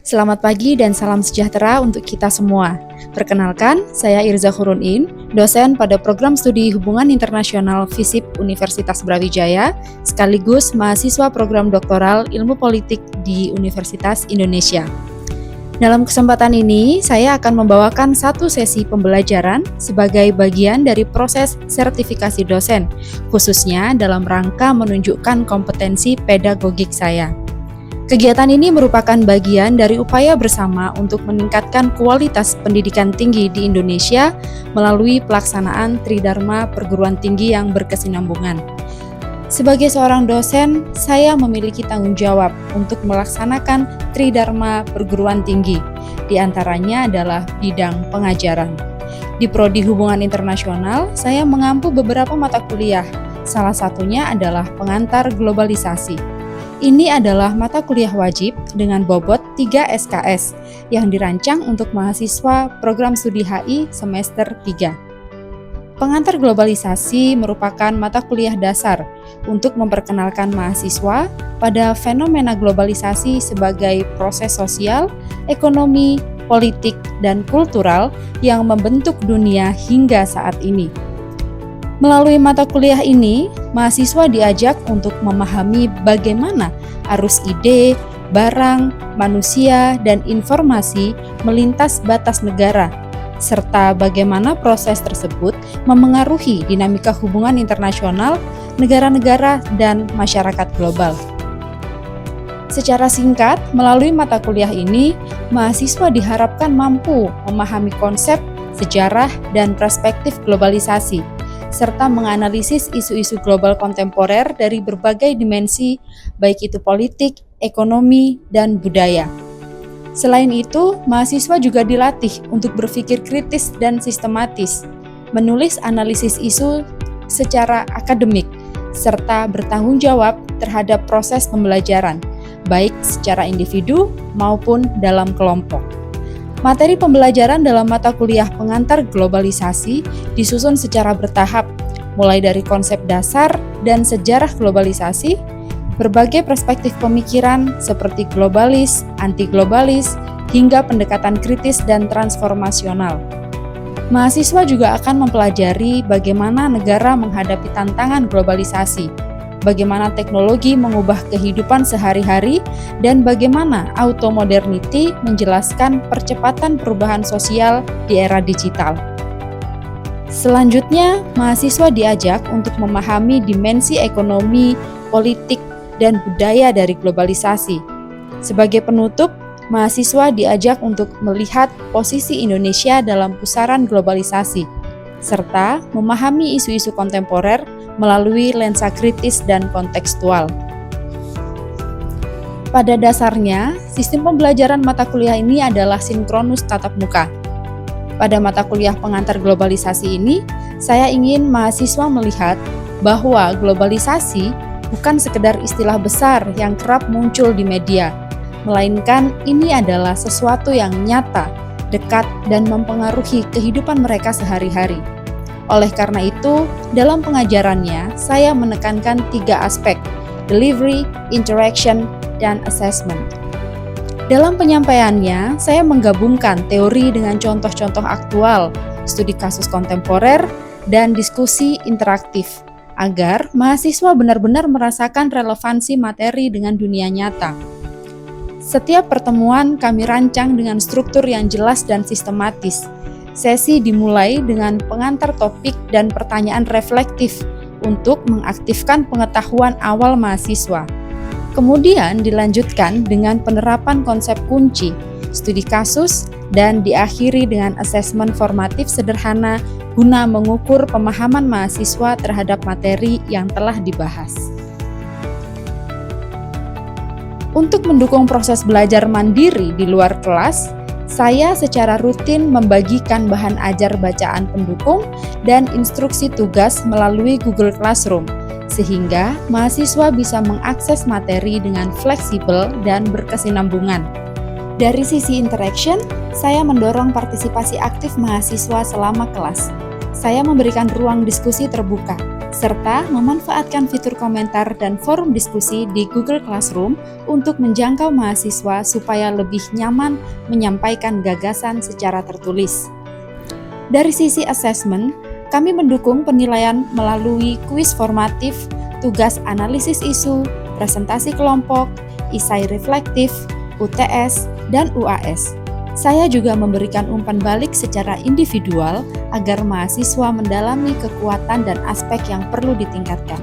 Selamat pagi dan salam sejahtera untuk kita semua. Perkenalkan, saya Irza Hurunin, dosen pada program studi Hubungan Internasional FISIP Universitas Brawijaya, sekaligus mahasiswa program doktoral Ilmu Politik di Universitas Indonesia. Dalam kesempatan ini, saya akan membawakan satu sesi pembelajaran sebagai bagian dari proses sertifikasi dosen, khususnya dalam rangka menunjukkan kompetensi pedagogik saya. Kegiatan ini merupakan bagian dari upaya bersama untuk meningkatkan kualitas pendidikan tinggi di Indonesia melalui pelaksanaan Tridharma perguruan tinggi yang berkesinambungan. Sebagai seorang dosen, saya memiliki tanggung jawab untuk melaksanakan Tridharma perguruan tinggi, di antaranya adalah bidang pengajaran. Di Prodi Hubungan Internasional, saya mengampu beberapa mata kuliah, salah satunya adalah pengantar globalisasi. Ini adalah mata kuliah wajib dengan bobot 3 SKS yang dirancang untuk mahasiswa program studi HI semester 3. Pengantar globalisasi merupakan mata kuliah dasar untuk memperkenalkan mahasiswa pada fenomena globalisasi sebagai proses sosial, ekonomi, politik, dan kultural yang membentuk dunia hingga saat ini. Melalui mata kuliah ini, mahasiswa diajak untuk memahami bagaimana arus ide, barang, manusia, dan informasi melintas batas negara, serta bagaimana proses tersebut memengaruhi dinamika hubungan internasional, negara-negara, dan masyarakat global. Secara singkat, melalui mata kuliah ini, mahasiswa diharapkan mampu memahami konsep, sejarah, dan perspektif globalisasi, serta menganalisis isu-isu global kontemporer dari berbagai dimensi, baik itu politik, ekonomi, dan budaya. Selain itu, mahasiswa juga dilatih untuk berpikir kritis dan sistematis, menulis analisis isu secara akademik, serta bertanggung jawab terhadap proses pembelajaran, baik secara individu maupun dalam kelompok. Materi pembelajaran dalam mata kuliah pengantar globalisasi disusun secara bertahap, mulai dari konsep dasar dan sejarah globalisasi, berbagai perspektif pemikiran seperti globalis, anti-globalis, hingga pendekatan kritis dan transformasional. Mahasiswa juga akan mempelajari bagaimana negara menghadapi tantangan globalisasi, bagaimana teknologi mengubah kehidupan sehari-hari, dan bagaimana automodernity menjelaskan percepatan perubahan sosial di era digital. Selanjutnya, mahasiswa diajak untuk memahami dimensi ekonomi, politik, dan budaya dari globalisasi. Sebagai penutup, mahasiswa diajak untuk melihat posisi Indonesia dalam pusaran globalisasi, serta memahami isu-isu kontemporer melalui lensa kritis dan kontekstual. Pada dasarnya, sistem pembelajaran mata kuliah ini adalah sinkronus tatap muka. Pada mata kuliah pengantar globalisasi ini, saya ingin mahasiswa melihat bahwa globalisasi bukan sekedar istilah besar yang kerap muncul di media, melainkan ini adalah sesuatu yang nyata, dekat, dan mempengaruhi kehidupan mereka sehari-hari. Oleh karena itu, dalam pengajarannya, saya menekankan 3 aspek: delivery, interaction, dan assessment. Dalam penyampaiannya, saya menggabungkan teori dengan contoh-contoh aktual, studi kasus kontemporer, dan diskusi interaktif, agar mahasiswa benar-benar merasakan relevansi materi dengan dunia nyata. Setiap pertemuan kami rancang dengan struktur yang jelas dan sistematis. Sesi dimulai dengan pengantar topik dan pertanyaan reflektif untuk mengaktifkan pengetahuan awal mahasiswa. Kemudian dilanjutkan dengan penerapan konsep kunci, studi kasus, dan diakhiri dengan asesmen formatif sederhana guna mengukur pemahaman mahasiswa terhadap materi yang telah dibahas. Untuk mendukung proses belajar mandiri di luar kelas, saya secara rutin membagikan bahan ajar bacaan pendukung dan instruksi tugas melalui Google Classroom, sehingga mahasiswa bisa mengakses materi dengan fleksibel dan berkesinambungan. Dari sisi interaction, saya mendorong partisipasi aktif mahasiswa selama kelas. Saya memberikan ruang diskusi terbuka, serta memanfaatkan fitur komentar dan forum diskusi di Google Classroom untuk menjangkau mahasiswa supaya lebih nyaman menyampaikan gagasan secara tertulis. Dari sisi assessment, kami mendukung penilaian melalui kuis formatif, tugas analisis isu, presentasi kelompok, isai reflektif, UTS, dan UAS. Saya juga memberikan umpan balik secara individual agar mahasiswa mendalami kekuatan dan aspek yang perlu ditingkatkan.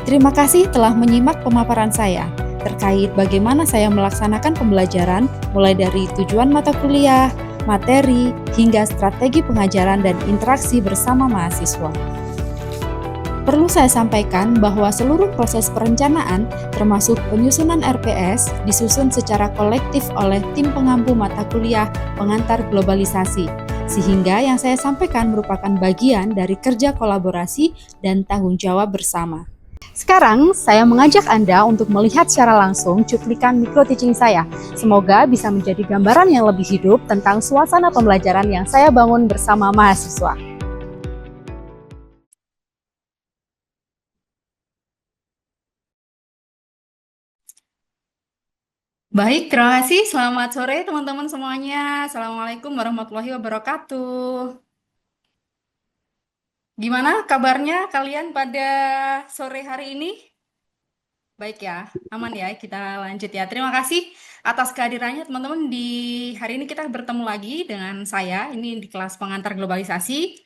Terima kasih telah menyimak pemaparan saya terkait bagaimana saya melaksanakan pembelajaran mulai dari tujuan mata kuliah, materi, hingga strategi pengajaran dan interaksi bersama mahasiswa. Perlu saya sampaikan bahwa seluruh proses perencanaan, termasuk penyusunan RPS, disusun secara kolektif oleh tim pengampu mata kuliah pengantar globalisasi, sehingga yang saya sampaikan merupakan bagian dari kerja kolaborasi dan tanggung jawab bersama. Sekarang, saya mengajak Anda untuk melihat secara langsung cuplikan micro teaching saya. Semoga bisa menjadi gambaran yang lebih hidup tentang suasana pembelajaran yang saya bangun bersama mahasiswa. Baik, terima kasih. Selamat sore teman-teman semuanya. Assalamualaikum warahmatullahi wabarakatuh. Gimana kabarnya kalian pada sore hari ini? Baik ya, aman ya, kita lanjut ya. Terima kasih atas kehadirannya teman-teman di hari ini kita bertemu lagi dengan saya, ini di kelas pengantar globalisasi.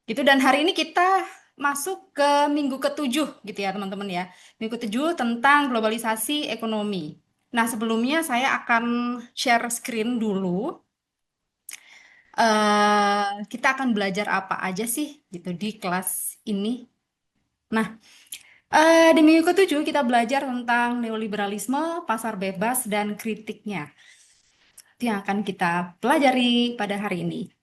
Gitu, dan hari ini kita masuk ke minggu ketujuh gitu ya teman-teman ya. Minggu ketujuh tentang globalisasi ekonomi. Nah, sebelumnya saya akan share screen dulu. Kita akan belajar apa aja sih gitu di kelas ini. Nah, di minggu ketujuh kita belajar tentang neoliberalisme, pasar bebas, dan kritiknya. Itu yang akan kita pelajari pada hari ini.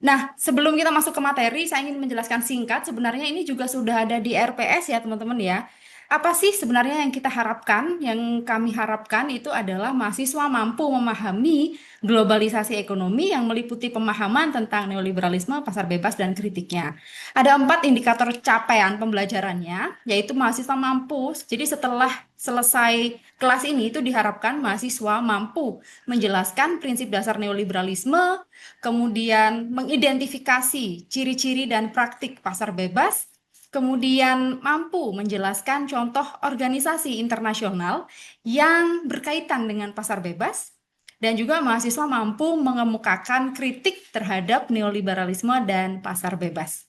Nah, sebelum kita masuk ke materi, saya ingin menjelaskan singkat. Sebenarnya ini juga sudah ada di RPS ya, teman-teman ya. Apa sih sebenarnya yang kita harapkan? Yang kami harapkan itu adalah mahasiswa mampu memahami globalisasi ekonomi yang meliputi pemahaman tentang neoliberalisme, pasar bebas, dan kritiknya. Ada 4 indikator capaian pembelajarannya, yaitu mahasiswa mampu. Jadi setelah selesai kelas ini itu diharapkan mahasiswa mampu menjelaskan prinsip dasar neoliberalisme, kemudian mengidentifikasi ciri-ciri dan praktik pasar bebas, kemudian mampu menjelaskan contoh organisasi internasional yang berkaitan dengan pasar bebas, dan juga mahasiswa mampu mengemukakan kritik terhadap neoliberalisme dan pasar bebas.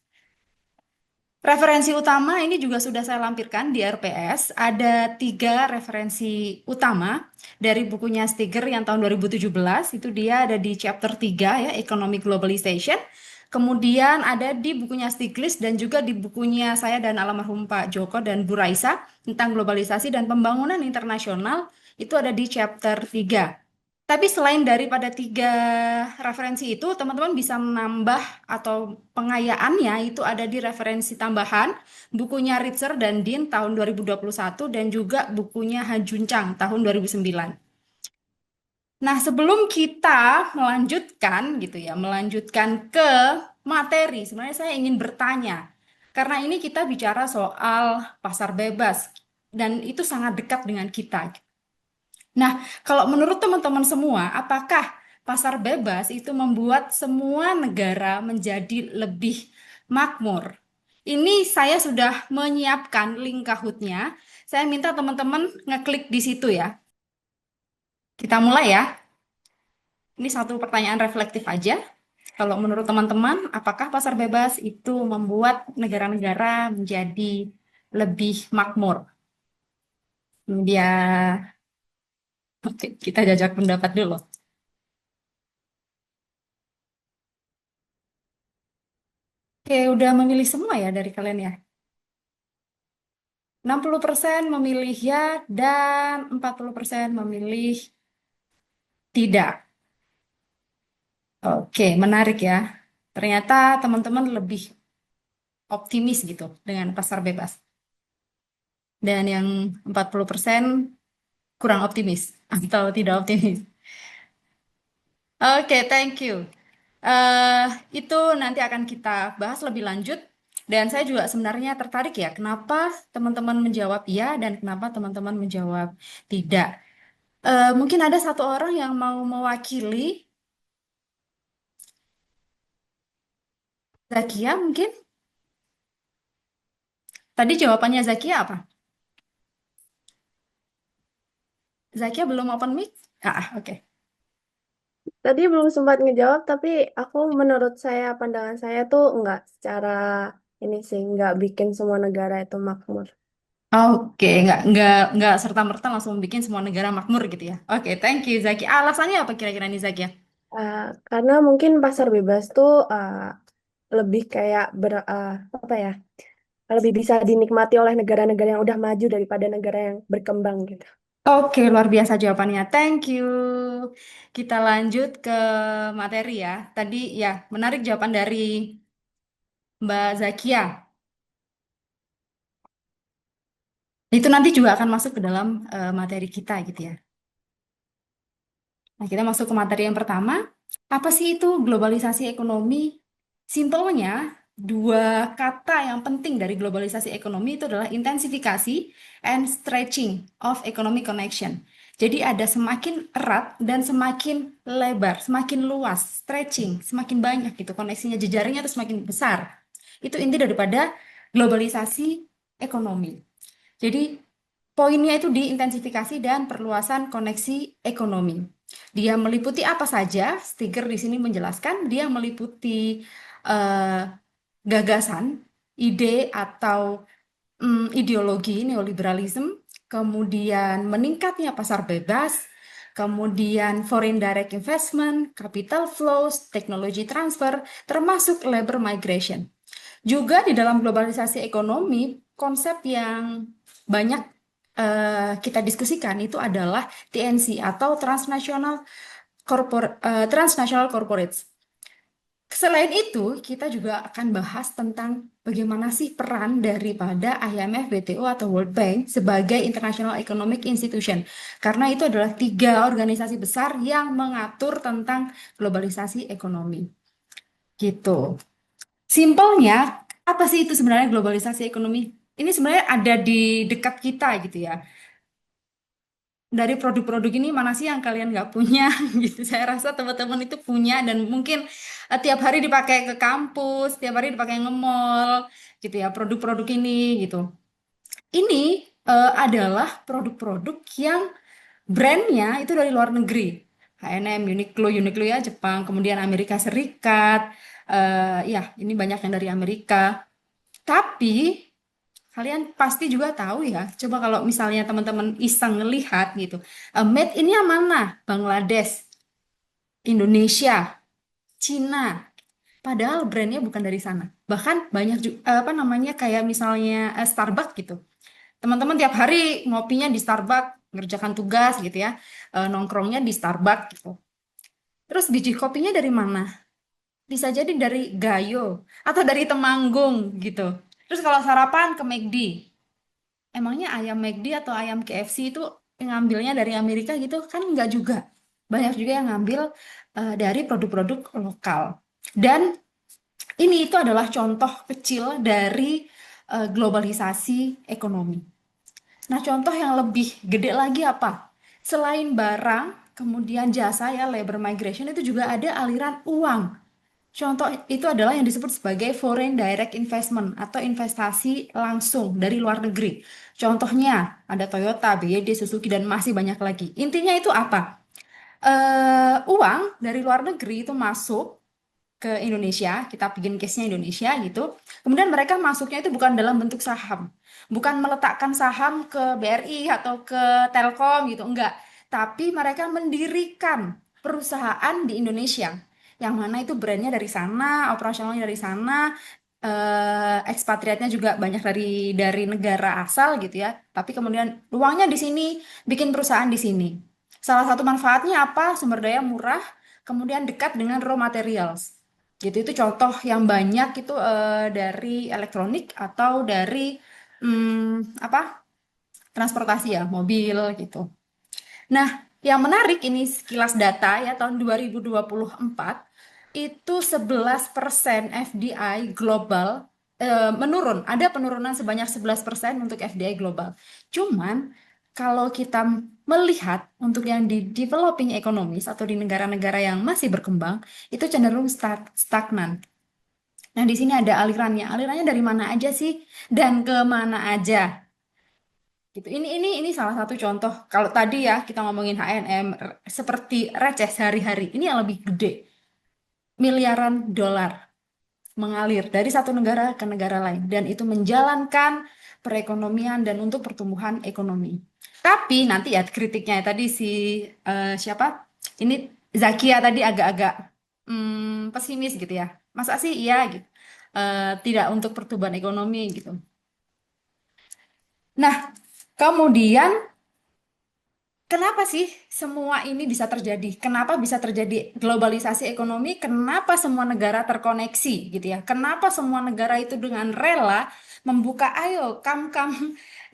Referensi utama ini juga sudah saya lampirkan di RPS. Ada 3 referensi utama dari bukunya Stiger yang tahun 2017. Itu dia ada di chapter 3 ya, Economic Globalization. Kemudian ada di bukunya Stiglitz dan juga di bukunya saya dan almarhum Pak Joko dan Bu Raisa tentang globalisasi dan pembangunan internasional. Itu ada di chapter 3. Tapi selain daripada 3 referensi itu, teman-teman bisa menambah atau pengayaannya itu ada di referensi tambahan, bukunya Ritzer dan Dean tahun 2021 dan juga bukunya Han Junchang tahun 2009. Nah, sebelum kita melanjutkan gitu ya, melanjutkan ke materi, sebenarnya saya ingin bertanya. Karena ini kita bicara soal pasar bebas dan itu sangat dekat dengan kita. Nah, kalau menurut teman-teman semua, apakah pasar bebas itu membuat semua negara menjadi lebih makmur? Ini saya sudah menyiapkan link Kahoot-nya. Saya minta teman-teman ngeklik di situ ya. Kita mulai ya. Ini satu pertanyaan reflektif aja. Kalau menurut teman-teman, apakah pasar bebas itu membuat negara-negara menjadi lebih makmur? Ini dia. Oke, kita jajak pendapat dulu. Oke, udah memilih semua ya dari kalian ya? 60% memilih ya dan 40% memilih tidak. Oke, menarik ya. Ternyata teman-teman lebih optimis gitu dengan pasar bebas. Dan yang 40% kurang optimis atau tidak optimis. Oke, thank you. Eh, itu nanti akan kita bahas lebih lanjut Dan saya juga sebenarnya tertarik ya, kenapa teman-teman menjawab iya dan kenapa teman-teman menjawab tidak. Mungkin ada satu orang yang mau mewakili. Zakia mungkin? Tadi jawabannya Zakia apa? Zakia belum open mic? Oke. Tadi belum sempat ngejawab, tapi menurut saya, pandangan saya tuh nggak secara ini sih, nggak bikin semua negara itu makmur. Oke, nggak serta-merta langsung bikin semua negara makmur gitu ya. Oke, thank you Zaki. Alasannya apa kira-kira nih Zaki ya? Eh, karena mungkin pasar bebas tuh lebih kayak apa ya, lebih bisa dinikmati oleh negara-negara yang udah maju daripada negara yang berkembang gitu. Oke, luar biasa jawabannya. Thank you. Kita lanjut ke materi ya. Tadi ya, menarik jawaban dari Mbak Zakia. Itu nanti juga akan masuk ke dalam materi kita gitu ya. Nah, kita masuk ke materi yang pertama. Apa sih itu globalisasi ekonomi? Simpelnya, dua kata yang penting dari globalisasi ekonomi itu adalah intensifikasi and stretching of economic connection. Jadi ada semakin erat dan semakin lebar, semakin luas, stretching, semakin banyak gitu koneksinya, jejaringnya itu semakin besar. Itu inti daripada globalisasi ekonomi. Jadi poinnya itu di intensifikasi dan perluasan koneksi ekonomi. Dia meliputi apa saja? Stiker di sini menjelaskan dia meliputi eh, gagasan, ide atau ideologi neoliberalisme, kemudian meningkatnya pasar bebas, kemudian foreign direct investment, capital flows, technology transfer, termasuk labor migration. Juga di dalam globalisasi ekonomi, konsep yang banyak kita diskusikan itu adalah TNC atau transnational corporates. Selain itu, kita juga akan bahas tentang bagaimana sih peran daripada IMF, WTO, atau World Bank sebagai International Economic Institution. Karena itu adalah tiga organisasi besar yang mengatur tentang globalisasi ekonomi. Gitu. Simpelnya, apa sih itu sebenarnya globalisasi ekonomi? Ini sebenarnya ada di dekat kita gitu ya. Dari produk-produk ini mana sih yang kalian nggak punya gitu. Saya rasa teman-teman itu punya dan mungkin tiap hari dipakai ke kampus, tiap hari dipakai nge-mall gitu ya, produk-produk ini gitu. Ini adalah produk-produk yang brandnya itu dari luar negeri. H&M, Uniqlo, Uniqlo ya Jepang, kemudian Amerika Serikat, ya ini banyak yang dari Amerika. Tapi kalian pasti juga tahu ya, coba kalau misalnya teman-teman iseng ngelihat gitu, made in yang mana? Bangladesh, Indonesia, Cina. Padahal brandnya bukan dari sana. Bahkan banyak juga, apa namanya, kayak misalnya Starbucks gitu. Teman-teman tiap hari ngopinya di Starbucks, ngerjakan tugas gitu ya, nongkrongnya di Starbucks gitu. Terus biji kopinya dari mana? Bisa jadi dari Gayo atau dari Temanggung gitu. Terus kalau sarapan ke McD, emangnya ayam McD atau ayam KFC itu ngambilnya dari Amerika gitu kan? Enggak juga. Banyak juga yang ngambil dari produk-produk lokal. Dan ini itu adalah contoh kecil dari globalisasi ekonomi. Nah, contoh yang lebih gede lagi apa? Selain barang, kemudian jasa ya, labor migration itu juga ada aliran uang. Contoh itu adalah yang disebut sebagai foreign direct investment atau investasi langsung dari luar negeri. Contohnya ada Toyota, BYD, Suzuki, dan masih banyak lagi. Intinya itu apa? Uang dari luar negeri itu masuk ke Indonesia, kita bikin case-nya Indonesia gitu. Kemudian mereka masuknya itu bukan dalam bentuk saham. Bukan meletakkan saham ke BRI atau ke Telkom gitu, enggak. Tapi mereka mendirikan perusahaan di Indonesia. Yang mana itu brandnya dari sana, operasionalnya dari sana, ekspatriatnya juga banyak dari negara asal gitu ya. Tapi kemudian uangnya di sini, bikin perusahaan di sini. Salah satu manfaatnya apa? Sumber daya murah, kemudian dekat dengan raw materials. Gitu itu contoh yang banyak itu dari elektronik atau dari apa? Transportasi ya, mobil gitu. Nah, yang menarik ini sekilas data ya tahun 2024 itu 11% FDI global. menurun, ada penurunan sebanyak 11% untuk FDI global. Cuman kalau kita melihat untuk yang di developing economies atau di negara-negara yang masih berkembang, itu cenderung stagnan. Nah, di sini ada alirannya. Alirannya dari mana aja sih dan ke mana aja? Gitu. Ini salah satu contoh. Kalau tadi ya kita ngomongin HNM seperti receh sehari-hari. Ini yang lebih gede, miliaran dolar mengalir dari satu negara ke negara lain dan itu menjalankan perekonomian dan untuk pertumbuhan ekonomi. Tapi nanti ya kritiknya tadi si siapa? Ini Zakia tadi agak-agak pesimis gitu ya. Masa sih iya gitu. Tidak untuk pertumbuhan ekonomi gitu. Nah, kemudian kenapa sih semua ini bisa terjadi? Kenapa bisa terjadi globalisasi ekonomi? Kenapa semua negara terkoneksi gitu ya? Kenapa semua negara itu dengan rela membuka, ayo come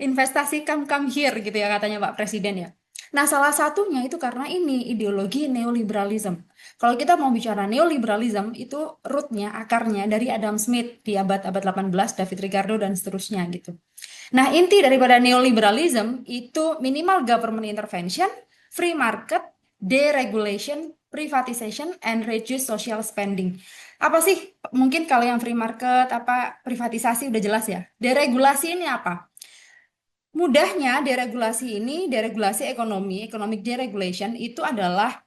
investasi come here gitu ya katanya Pak Presiden ya. Nah, salah satunya itu karena ini ideologi neoliberalism. Kalau kita mau bicara neoliberalism itu rootnya, akarnya dari Adam Smith di abad-abad 18, David Ricardo dan seterusnya gitu. Nah, inti daripada neoliberalism itu minimal government intervention, free market, deregulation, privatization, and reduce social spending. Apa sih? Mungkin kalau yang free market, apa privatisasi udah jelas ya. Deregulasi ini apa? Mudahnya deregulasi ini, deregulasi ekonomi, economic deregulation itu adalah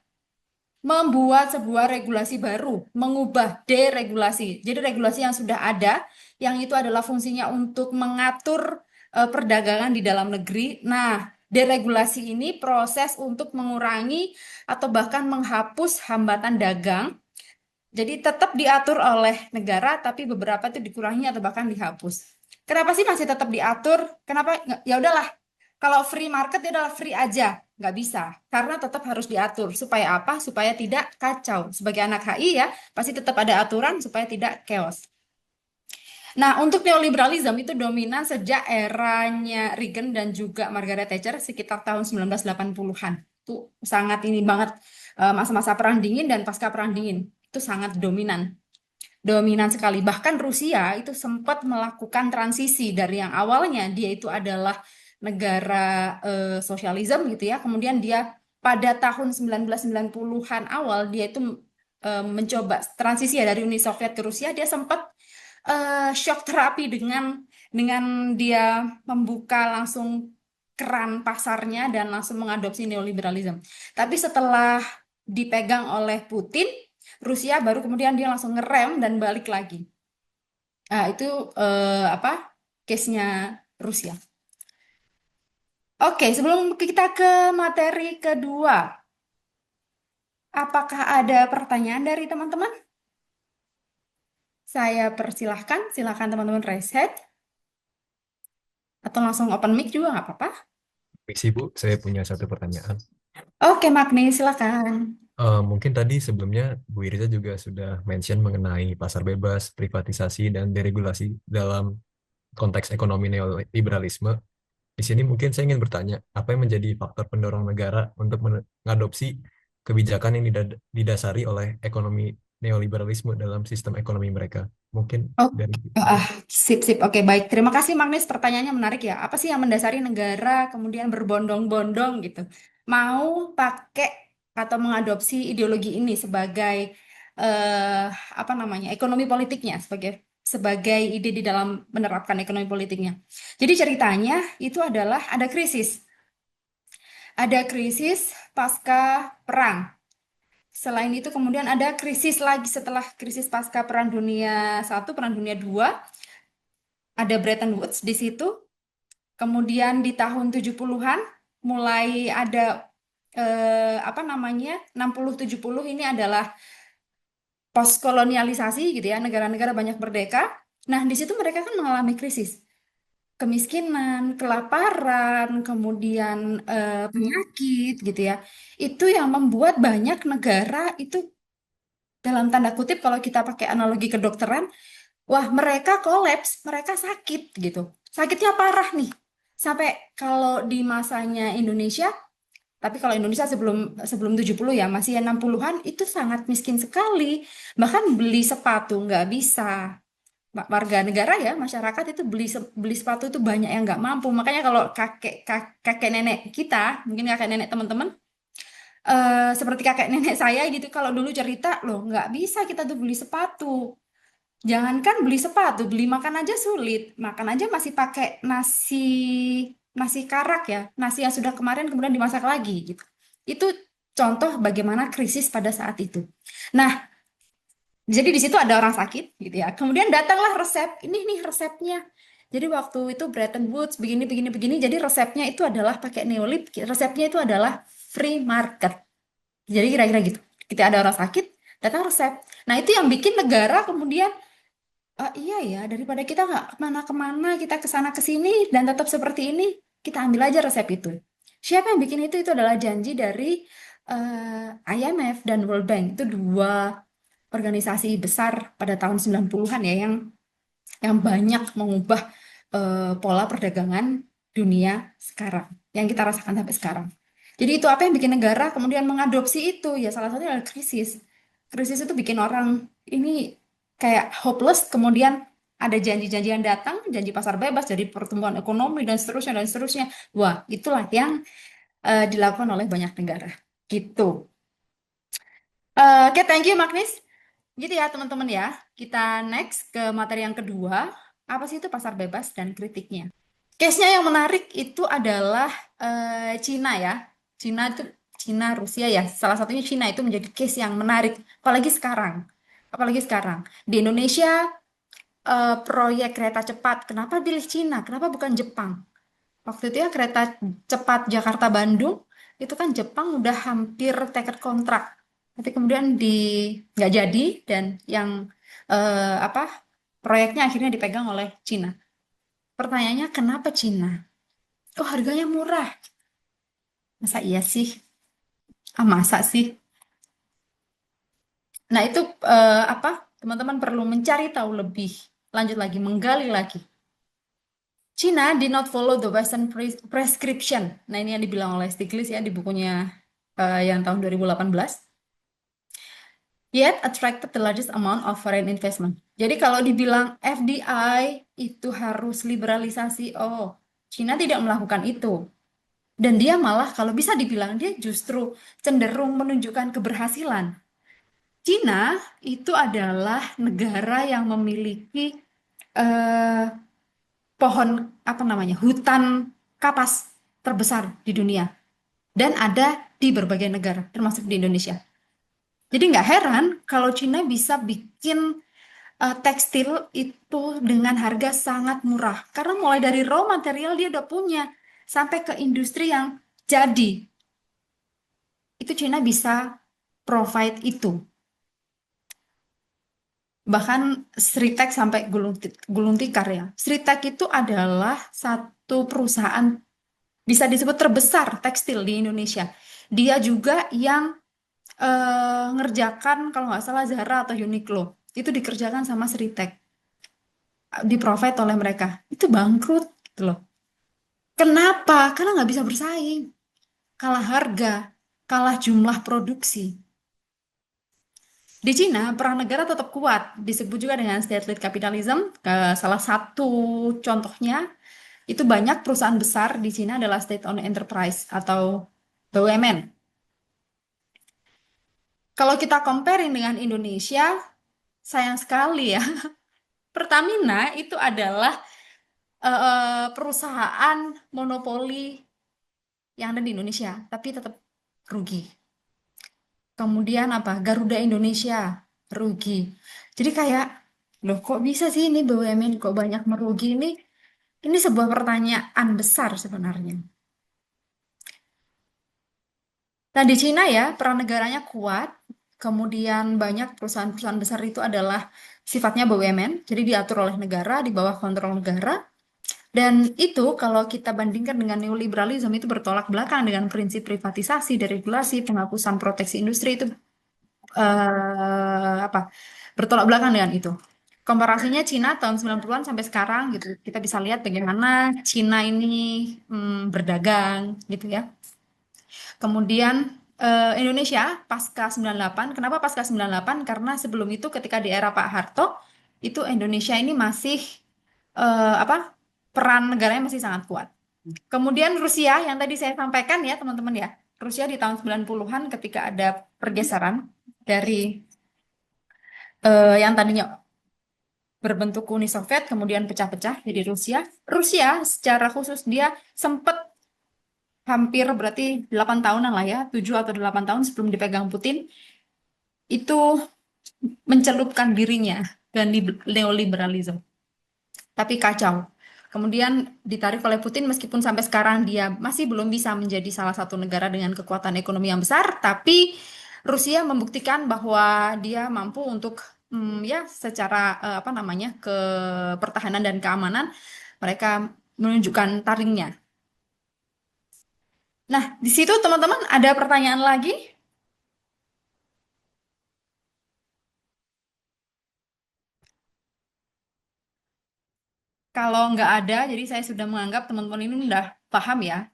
membuat sebuah regulasi baru, mengubah deregulasi. Jadi regulasi yang sudah ada, yang itu adalah fungsinya untuk mengatur perdagangan di dalam negeri. Nah, deregulasi ini proses untuk mengurangi atau bahkan menghapus hambatan dagang. Jadi tetap diatur oleh negara, tapi beberapa itu dikurangi atau bahkan dihapus. Kenapa sih masih tetap diatur? Kenapa? Ya udahlah, kalau free market ya udahlah free aja. Nggak bisa, karena tetap harus diatur. Supaya apa? Supaya tidak kacau. Sebagai anak HI ya, pasti tetap ada aturan supaya tidak chaos. Nah, untuk neoliberalism itu dominan sejak eranya Reagan dan juga Margaret Thatcher sekitar tahun 1980-an. Itu sangat ini banget masa-masa perang dingin dan pasca perang dingin. Itu sangat dominan. Dominan sekali. Bahkan Rusia itu sempat melakukan transisi dari yang awalnya dia itu adalah negara sosialisme gitu ya. Kemudian dia pada tahun 1990-an awal dia itu mencoba transisi ya dari Uni Soviet ke Rusia. Dia sempat shock terapi dengan dia membuka langsung keran pasarnya dan langsung mengadopsi neoliberalisme. Tapi setelah dipegang oleh Putin, Rusia baru kemudian dia langsung ngerem dan balik lagi. Nah, itu apa? Case-nya Rusia. Oke, sebelum kita ke materi kedua, apakah ada pertanyaan dari teman-teman? Saya persilahkan, silahkan teman-teman raise hand atau langsung open mic juga nggak apa-apa. Misi Bu, saya punya satu pertanyaan. Oke, Magni, silakan. Mungkin tadi sebelumnya Bu Iriza juga sudah mention mengenai pasar bebas, privatisasi, dan deregulasi dalam konteks ekonomi neoliberalisme. Di sini mungkin saya ingin bertanya, apa yang menjadi faktor pendorong negara untuk mengadopsi kebijakan yang didasari oleh ekonomi neoliberalisme dalam sistem ekonomi mereka? Mungkin Oh, dari sip, sip. Oke, baik. Terima kasih, Magnis. Pertanyaannya menarik ya. Apa sih yang mendasari negara kemudian berbondong-bondong gitu, mau pakai atau mengadopsi ideologi ini sebagai eh, apa namanya ekonomi politiknya sebagai sebagai ide di dalam menerapkan ekonomi politiknya. Jadi ceritanya itu adalah ada krisis pasca perang. Selain itu kemudian ada krisis lagi setelah krisis pasca Perang Dunia Satu, Perang Dunia Dua, ada Bretton Woods di situ. Kemudian di tahun 70-an mulai ada apa namanya 60-70 ini adalah postkolonialisasi gitu ya, negara-negara banyak merdeka. Nah, di situ mereka kan mengalami krisis. Kemiskinan, kelaparan, kemudian penyakit gitu ya. Itu yang membuat banyak negara itu dalam tanda kutip kalau kita pakai analogi kedokteran, wah mereka kolaps, mereka sakit gitu. Sakitnya parah nih. Sampai kalau di masanya Indonesia, tapi kalau Indonesia sebelum sebelum 70 ya, masih 60-an itu sangat miskin sekali. Bahkan beli sepatu nggak bisa. warga negara ya, masyarakat itu beli sepatu itu banyak yang nggak mampu. Makanya kalau kakek nenek kita, mungkin kakek nenek teman-teman, seperti kakek nenek saya gitu, kalau dulu cerita loh nggak bisa kita tuh beli sepatu. Jangankan beli sepatu, beli makan aja sulit. Makan aja masih pakai nasi nasi karak ya, nasi yang sudah kemarin kemudian dimasak lagi gitu. Itu contoh bagaimana krisis pada saat itu. Nah, jadi di situ ada orang sakit gitu ya. Kemudian datanglah resep. Ini nih resepnya. Jadi waktu itu Bretton Woods begini begini begini. Jadi resepnya itu adalah pakai neolib. Resepnya itu adalah free market. Jadi kira-kira gitu. Ketika ada orang sakit, datang resep. Nah itu yang bikin negara kemudian iya ya, daripada kita nggak kemana-kemana, kita ke sana ke sini dan tetap seperti ini, kita ambil aja resep itu. Siapa yang bikin itu? Itu adalah janji dari IMF dan World Bank. Itu dua organisasi besar pada tahun 90-an ya yang banyak mengubah pola perdagangan dunia sekarang yang kita rasakan sampai sekarang. Jadi itu apa yang bikin negara kemudian mengadopsi itu? Ya salah satunya adalah krisis. Krisis itu bikin orang ini kayak hopeless, kemudian ada janji-janji yang datang, janji pasar bebas, jadi pertumbuhan ekonomi dan seterusnya dan seterusnya. Wah, itulah yang dilakukan oleh banyak negara. Gitu. Oke, thank you Magnis. Gitu ya teman-teman ya. Kita next ke materi yang kedua. Apa sih itu pasar bebas dan kritiknya? Case-nya yang menarik itu adalah Cina ya. Cina itu Cina Rusia ya. Salah satunya Cina itu menjadi case yang menarik. Apalagi sekarang. Apalagi sekarang. Di Indonesia proyek kereta cepat. Kenapa pilih Cina? Kenapa bukan Jepang? Waktu itu ya kereta cepat Jakarta-Bandung itu kan Jepang udah hampir teket kontrak. Tapi kemudian nggak jadi dan yang apa proyeknya akhirnya dipegang oleh Cina. Pertanyaannya kenapa Cina? Oh harganya murah. Masa iya sih? Masa sih? Nah itu apa? Teman-teman perlu mencari tahu lebih, lanjut lagi, menggali lagi. China did not follow the Western prescription. Nah ini yang dibilang oleh Stiglitz ya di bukunya yang tahun 2018. Yet attracted the largest amount of foreign investment. Jadi kalau dibilang FDI itu harus liberalisasi, oh China tidak melakukan itu. Dan dia malah kalau bisa dibilang dia justru cenderung menunjukkan keberhasilan. Cina itu adalah negara yang memiliki eh, pohon apa namanya hutan kapas terbesar di dunia dan ada di berbagai negara termasuk di Indonesia. Jadi nggak heran kalau Cina bisa bikin tekstil itu dengan harga sangat murah karena mulai dari raw material dia udah punya sampai ke industri yang jadi itu Cina bisa provide itu. Bahkan Sritek sampai gulung tikar ya. Sritek itu adalah satu perusahaan bisa disebut terbesar tekstil di Indonesia. Dia juga yang ngerjakan kalau nggak salah Zara atau Uniqlo. Itu dikerjakan sama Sritek. Di-provide oleh mereka. Itu bangkrut gitu loh. Kenapa? Karena nggak bisa bersaing. Kalah harga, kalah jumlah produksi. Di Cina, perang negara tetap kuat, disebut juga dengan state-led capitalism. Salah satu contohnya, itu banyak perusahaan besar di Cina adalah state-owned enterprise atau BUMN. Kalau kita comparing dengan Indonesia, sayang sekali ya. Pertamina itu adalah perusahaan monopoli yang ada di Indonesia, tapi tetap rugi. Kemudian apa? Garuda Indonesia rugi. Jadi kayak, loh kok bisa sih ini BUMN kok banyak merugi ini? Ini sebuah pertanyaan besar sebenarnya. Nah di Cina ya peran negaranya kuat, kemudian banyak perusahaan-perusahaan besar itu adalah sifatnya BUMN, jadi diatur oleh negara, di bawah kontrol negara. Dan itu kalau kita bandingkan dengan neoliberalisme itu bertolak belakang dengan prinsip privatisasi, deregulasi, penghapusan proteksi industri itu apa bertolak belakang dengan itu. Komparasinya Cina tahun 90-an sampai sekarang gitu. Kita bisa lihat bagaimana Cina ini berdagang gitu ya. Kemudian Indonesia pasca 98, kenapa pasca 98? Karena sebelum itu ketika di era Pak Harto itu Indonesia ini masih peran negaranya masih sangat kuat. Kemudian Rusia yang tadi saya sampaikan ya teman-teman ya. Rusia di tahun 90-an ketika ada pergeseran dari yang tadinya berbentuk Uni Soviet kemudian pecah-pecah jadi Rusia. Rusia secara khusus dia sempat hampir berarti 8 tahunan lah ya, 7 atau 8 tahun sebelum dipegang Putin itu mencelupkan dirinya ke neoliberalisme. Tapi kacau. Kemudian ditarik oleh Putin meskipun sampai sekarang dia masih belum bisa menjadi salah satu negara dengan kekuatan ekonomi yang besar, tapi Rusia membuktikan bahwa dia mampu untuk ya secara ke pertahanan dan keamanan mereka menunjukkan taringnya. Nah, di situ teman-teman ada pertanyaan lagi? Kalau nggak ada, jadi saya sudah menganggap teman-teman ini udah paham ya.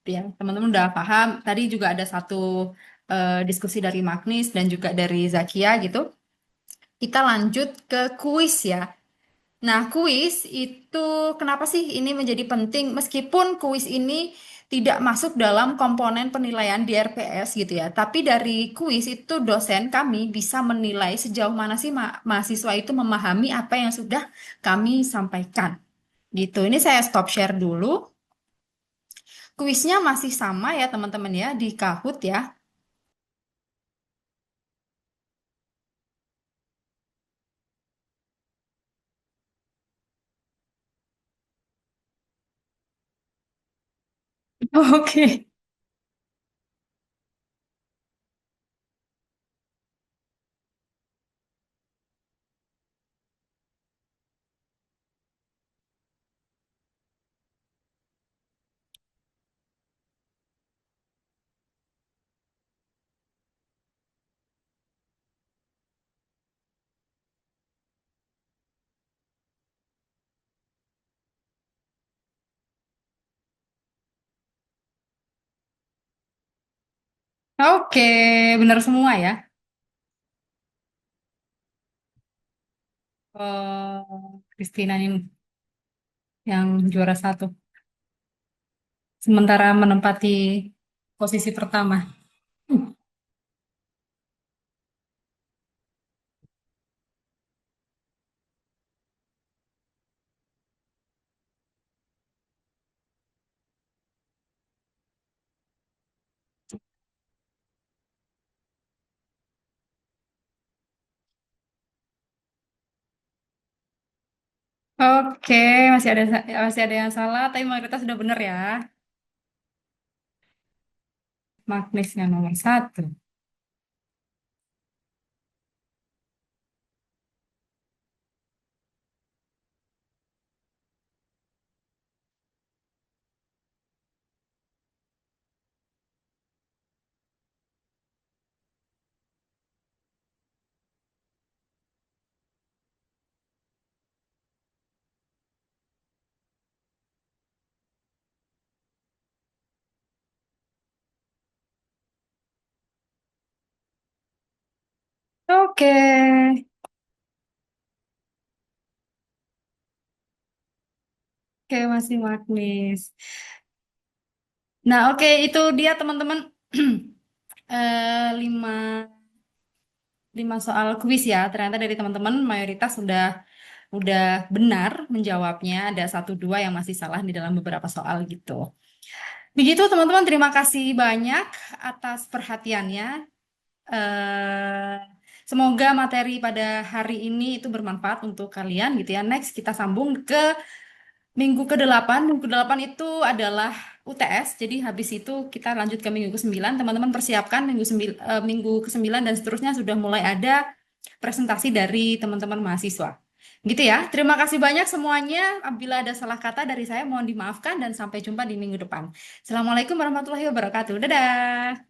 Ya, teman-teman udah paham. Tadi juga ada satu diskusi dari Magnis dan juga dari Zakia gitu. Kita lanjut ke kuis ya. Nah, kuis itu kenapa sih ini menjadi penting? Meskipun kuis ini tidak masuk dalam komponen penilaian di RPS gitu ya. Tapi dari kuis itu dosen kami bisa menilai sejauh mana sih mahasiswa itu memahami apa yang sudah kami sampaikan. Gitu. Ini saya stop share dulu. Kuisnya masih sama ya teman-teman ya di Kahoot ya. Oke. Oke, benar semua ya. Christina ini yang juara satu. Sementara menempati posisi pertama. Oke, masih ada yang salah, tapi mayoritas sudah benar ya. Magnis yang nomor satu. Oke, oke masih Magnis. Nah, oke itu dia teman-teman. 5 soal kuis ya. Ternyata dari teman-teman mayoritas udah benar menjawabnya. Ada 1-2 yang masih salah di dalam beberapa soal gitu. Begitu teman-teman, terima kasih banyak atas perhatiannya. Eh, Semoga materi pada hari ini itu bermanfaat untuk kalian gitu ya. Next kita sambung ke minggu ke-8. Minggu ke-8 itu adalah UTS. Jadi habis itu kita lanjut ke minggu ke-9. Teman-teman persiapkan minggu ke-9 dan seterusnya sudah mulai ada presentasi dari teman-teman mahasiswa. Gitu ya. Terima kasih banyak semuanya. Apabila ada salah kata dari saya mohon dimaafkan dan sampai jumpa di minggu depan. Assalamualaikum warahmatullahi wabarakatuh. Dadah.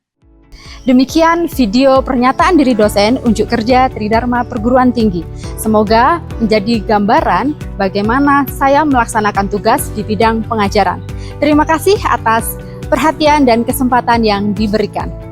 Demikian video pernyataan diri dosen unjuk kerja Tridharma Perguruan Tinggi. Semoga menjadi gambaran bagaimana saya melaksanakan tugas di bidang pengajaran. Terima kasih atas perhatian dan kesempatan yang diberikan.